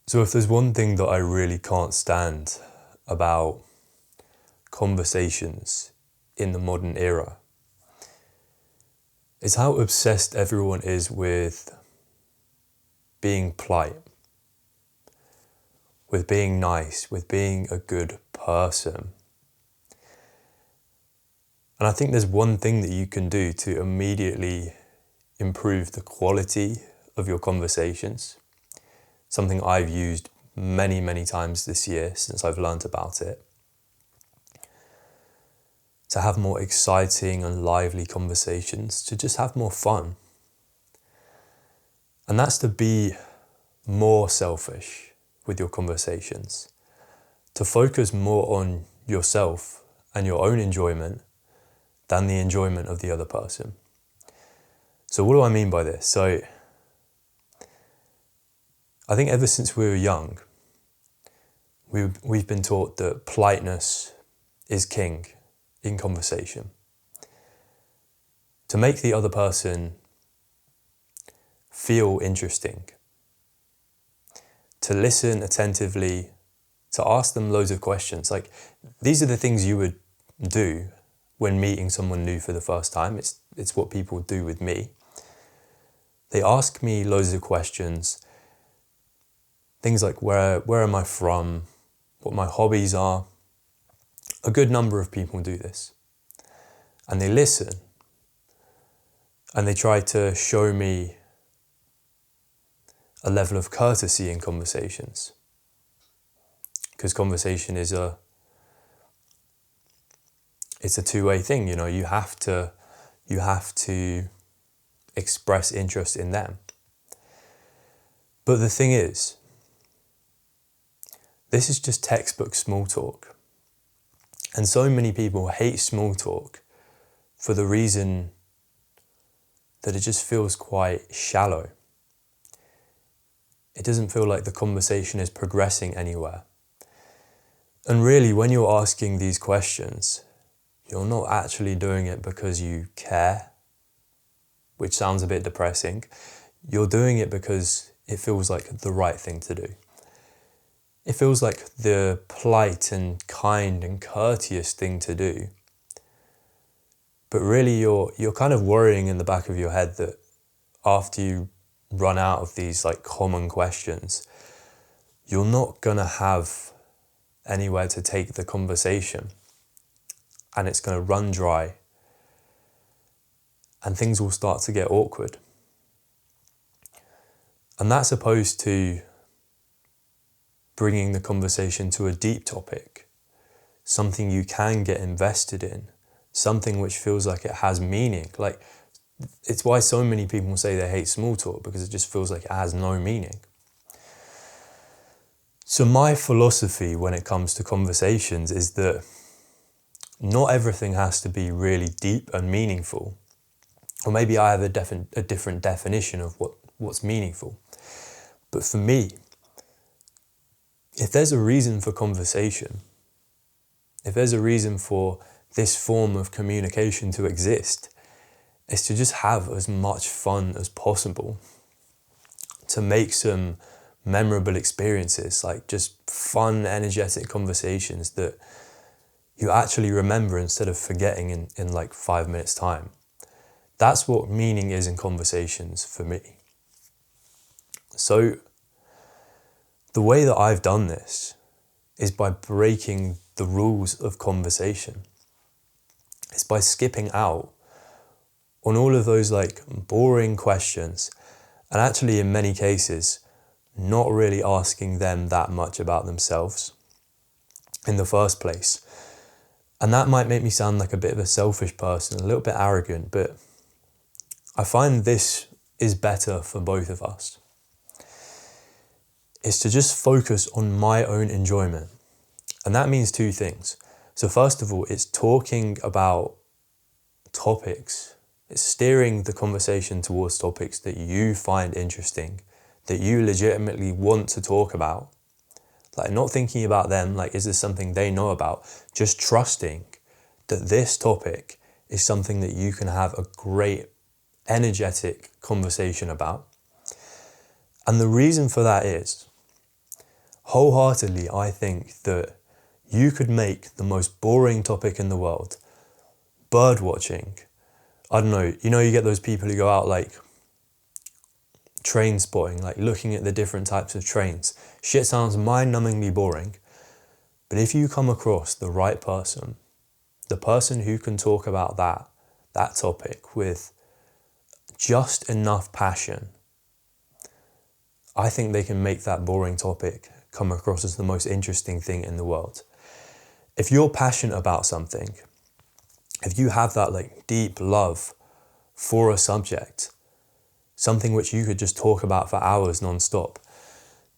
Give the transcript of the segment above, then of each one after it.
So if there's one thing that I really can't stand about conversations in the modern era, it's how obsessed everyone is with being polite, with being nice, with being a good person. And I think there's one thing that you can do to immediately improve the quality of your conversations, something I've used many, many times this year since I've learned about it, to have more exciting and lively conversations, to just have more fun. And that's to be more selfish with your conversations, to focus more on yourself and your own enjoyment than the enjoyment of the other person. So what do I mean by this? So I think ever since we were young, we've been taught that politeness is king in conversation. To make the other person feel interesting, to listen attentively, to ask them loads of questions. Like, these are the things you would do when meeting someone new for the first time. It's what people do with me. They ask me loads of questions, things like where am I from, what my hobbies are. A good number of people do this. And they listen. And they try to show me a level of courtesy in conversations. Because conversation is it's a two-way thing, you know. You have to express interest in them. But the thing is, this is just textbook small talk. And so many people hate small talk for the reason that it just feels quite shallow. It doesn't feel like the conversation is progressing anywhere. And really, when you're asking these questions, you're not actually doing it because you care, which sounds a bit depressing. You're doing it because it feels like the right thing to do. It feels like the polite and kind and courteous thing to do. But really, you're kind of worrying in the back of your head that after you run out of these like common questions, you're not gonna have anywhere to take the conversation, and it's gonna run dry, and things will start to get awkward. And that's opposed to bringing the conversation to a deep topic, something you can get invested in, something which feels like it has meaning. Like, it's why so many people say they hate small talk, because it just feels like it has no meaning. So my philosophy when it comes to conversations is that not everything has to be really deep and meaningful. Or maybe I have a different definition of what's meaningful. But for me, if there's a reason for conversation, if there's a reason for this form of communication to exist, it's to just have as much fun as possible, to make some memorable experiences, like just fun, energetic conversations that you actually remember instead of forgetting in like 5 minutes time. That's what meaning is in conversations for me. So the way that I've done this is by breaking the rules of conversation. It's by skipping out on all of those like boring questions, and actually in many cases not really asking them that much about themselves in the first place. And that might make me sound like a bit of a selfish person, a little bit arrogant, but I find this is better for both of us. It's to just focus on my own enjoyment. And that means two things. So first of all, it's talking about topics. It's steering the conversation towards topics that you find interesting, that you legitimately want to talk about. Like, not thinking about them, like, is this something they know about? Just trusting that this topic is something that you can have a great, energetic conversation about. And the reason for that is wholeheartedly, I think that you could make the most boring topic in the world, bird watching. I don't know, you get those people who go out like train spotting, like looking at the different types of trains. Shit sounds mind-numbingly boring, but if you come across the right person, the person who can talk about that topic with just enough passion, I think they can make that boring topic come across as the most interesting thing in the world. If you're passionate about something, if you have that like deep love for a subject, something which you could just talk about for hours non-stop,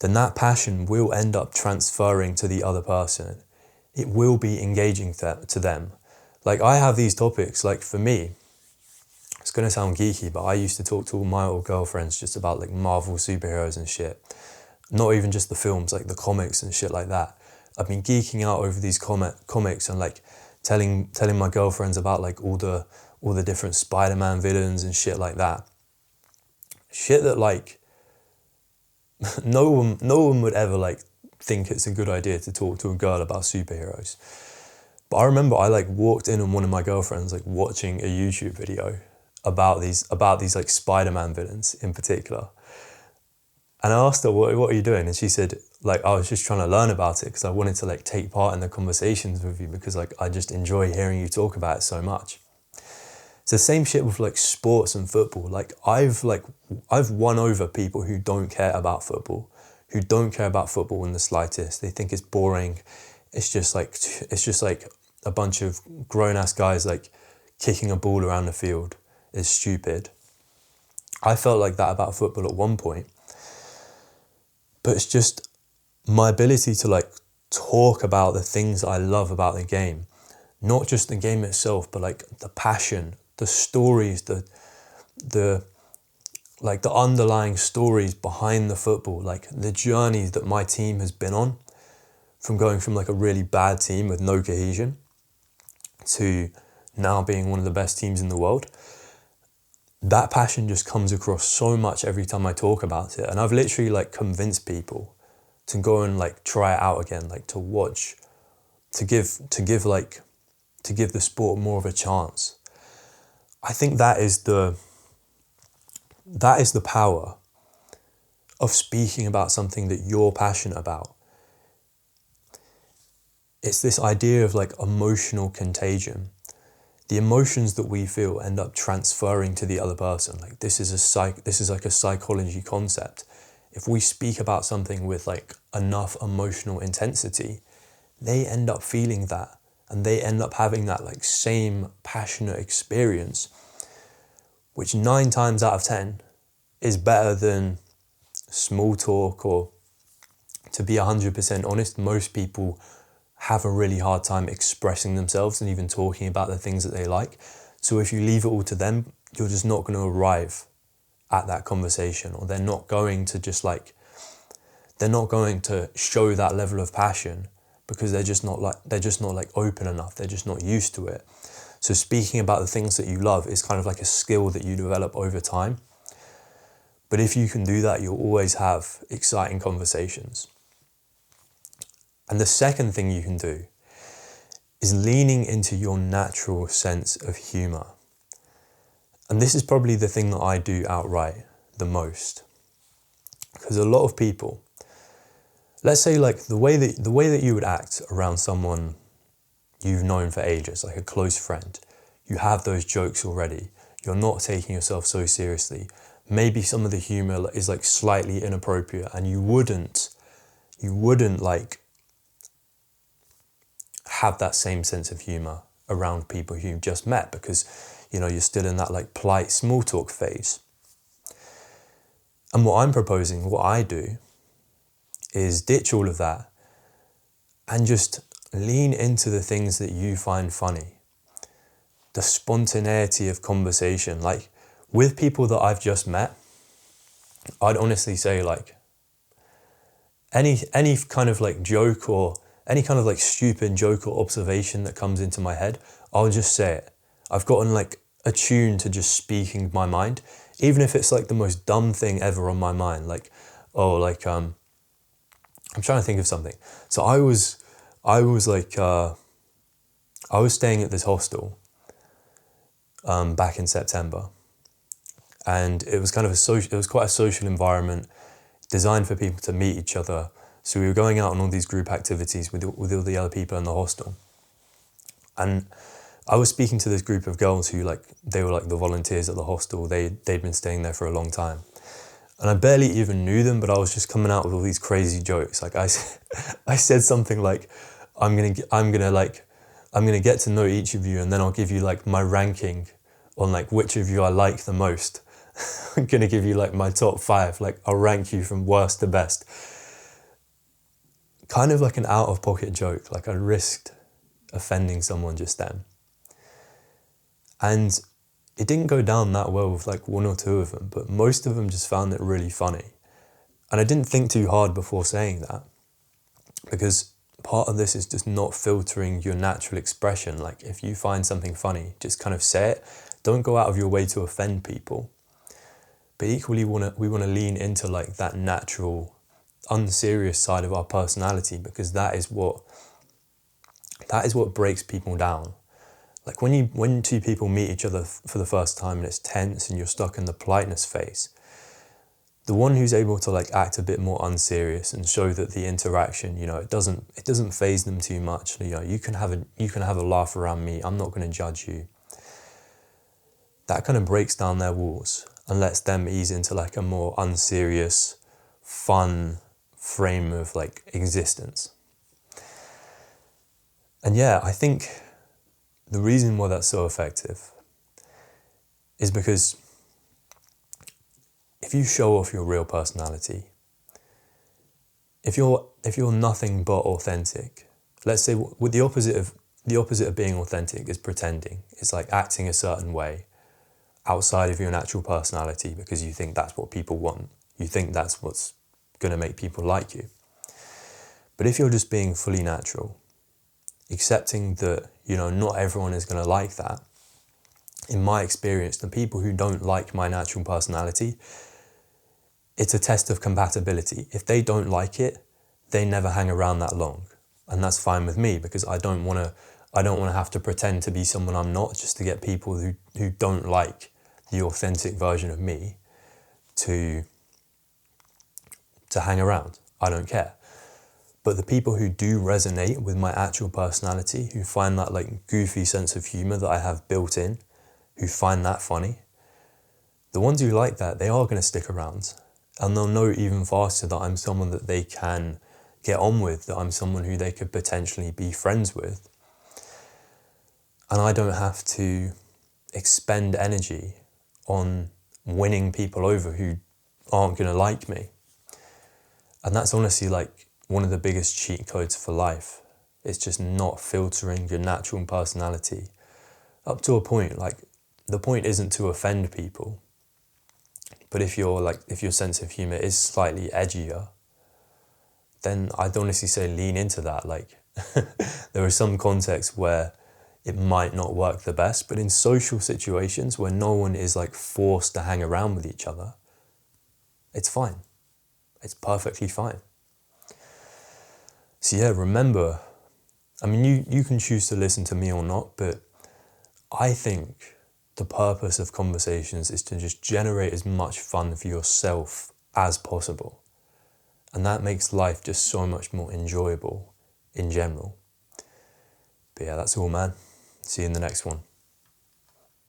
then that passion will end up transferring to the other person. It will be engaging to them. Like I have these topics, like for me, it's going to sound geeky, but I used to talk to all my old girlfriends just about like Marvel superheroes and shit. Not even just the films, like the comics and shit like that. I've been geeking out over these comics and like telling my girlfriends about like all the different Spider-Man villains and shit like that. Shit that like no one would ever like think it's a good idea to talk to a girl about superheroes. But I remember I like walked in on one of my girlfriends like watching a YouTube video about these like Spider-Man villains in particular. And I asked her, what are you doing? And she said, like, I was just trying to learn about it because I wanted to like take part in the conversations with you because like I just enjoy hearing you talk about it so much. It's the same shit with like sports and football. Like I've won over people who don't care about football in the slightest. They think it's boring. It's just like a bunch of grown-ass guys like kicking a ball around the field. It's stupid. I felt like that about football at one point. But it's just my ability to like talk about the things I love about the game. Not just the game itself, but like the passion, the stories, the underlying stories behind the football, like the journeys that my team has been on, from going from like a really bad team with no cohesion to now being one of the best teams in the world. That passion just comes across so much every time I talk about it. And I've literally like convinced people to go and like try it out again, like to watch, to give the sport more of a chance. I think that is the power of speaking about something that you're passionate about. It's this idea of like emotional contagion. The emotions that we feel end up transferring to the other person. Like this is like a psychology concept. If we speak about something with like enough emotional intensity, they end up feeling that and they end up having that like same passionate experience, which 9 times out of 10 is better than small talk. Or to be 100% honest, most people have a really hard time expressing themselves and even talking about the things that they like. So if you leave it all to them, you're just not going to arrive at that conversation, or they're not going to show that level of passion because they're just not like open enough. They're just not used to it. So speaking about the things that you love is kind of like a skill that you develop over time. But if you can do that, you'll always have exciting conversations. And the second thing you can do is leaning into your natural sense of humor. And this is probably the thing that I do outright the most. Because a lot of people, let's say like the way that you would act around someone you've known for ages, like a close friend, you have those jokes already. You're not taking yourself so seriously. Maybe some of the humor is like slightly inappropriate, and you wouldn't like have that same sense of humor around people who you've just met because, you're still in that like polite small talk phase. And what I'm proposing, what I do, is ditch all of that and just lean into the things that you find funny. The spontaneity of conversation. Like with people that I've just met, I'd honestly say like any kind of like joke or any kind of like stupid joke or observation that comes into my head, I'll just say it. I've gotten like attuned to just speaking my mind, even if it's like the most dumb thing ever on my mind. Like, I'm trying to think of something. So I was like, I was staying at this hostel back in September, and it was kind of it was quite a social environment designed for people to meet each other. So we were going out on all these group activities with all the other people in the hostel. And I was speaking to this group of girls who they were like the volunteers at the hostel. They'd been staying there for a long time. And I barely even knew them, but I was just coming out with all these crazy jokes. Like I said something like, I'm gonna get to know each of you, and then I'll give you like my ranking on like which of you I like the most. I'm gonna give you like my top 5. Like I'll rank you from worst to best. Kind of like an out of pocket joke. Like I risked offending someone just then. And it didn't go down that well with like 1 or 2 of them, but most of them just found it really funny. And I didn't think too hard before saying that, because part of this is just not filtering your natural expression. Like if you find something funny, just kind of say it. Don't go out of your way to offend people. But equally, we want to lean into like that natural, unserious side of our personality, because that is what breaks people down. Like when 2 people meet each other for the first time and it's tense and you're stuck in the politeness phase, the one who's able to like act a bit more unserious and show that the interaction, it doesn't faze them too much. You can have a laugh around me. I'm not going to judge you. That kind of breaks down their walls and lets them ease into like a more unserious, fun frame of like existence. And yeah, I think the reason why that's so effective is because if you show off your real personality, if you're nothing but authentic, let's say with the opposite of being authentic is pretending. It's like acting a certain way outside of your natural personality because you think that's what people want. You think that's what's going to make people like you. But if you're just being fully natural, accepting that, not everyone is going to like that. In my experience, the people who don't like my natural personality, it's a test of compatibility. If they don't like it, they never hang around that long. And that's fine with me, because I don't want to have to pretend to be someone I'm not just to get people who don't like the authentic version of me to hang around. I don't care. But the people who do resonate with my actual personality, who find that like goofy sense of humor that I have built in, who find that funny, the ones who like that, they are going to stick around. And they'll know even faster that I'm someone that they can get on with, that I'm someone who they could potentially be friends with. And I don't have to expend energy on winning people over who aren't going to like me. And that's honestly like one of the biggest cheat codes for life. It's just not filtering your natural personality up to a point. Like the point isn't to offend people, but if your sense of humor is slightly edgier, then I'd honestly say lean into that. Like there are some contexts where it might not work the best, but in social situations where no one is like forced to hang around with each other, it's fine. It's perfectly fine. So yeah, remember, I mean, you can choose to listen to me or not, but I think the purpose of conversations is to just generate as much fun for yourself as possible. And that makes life just so much more enjoyable in general. But yeah, that's all, man. See you in the next one.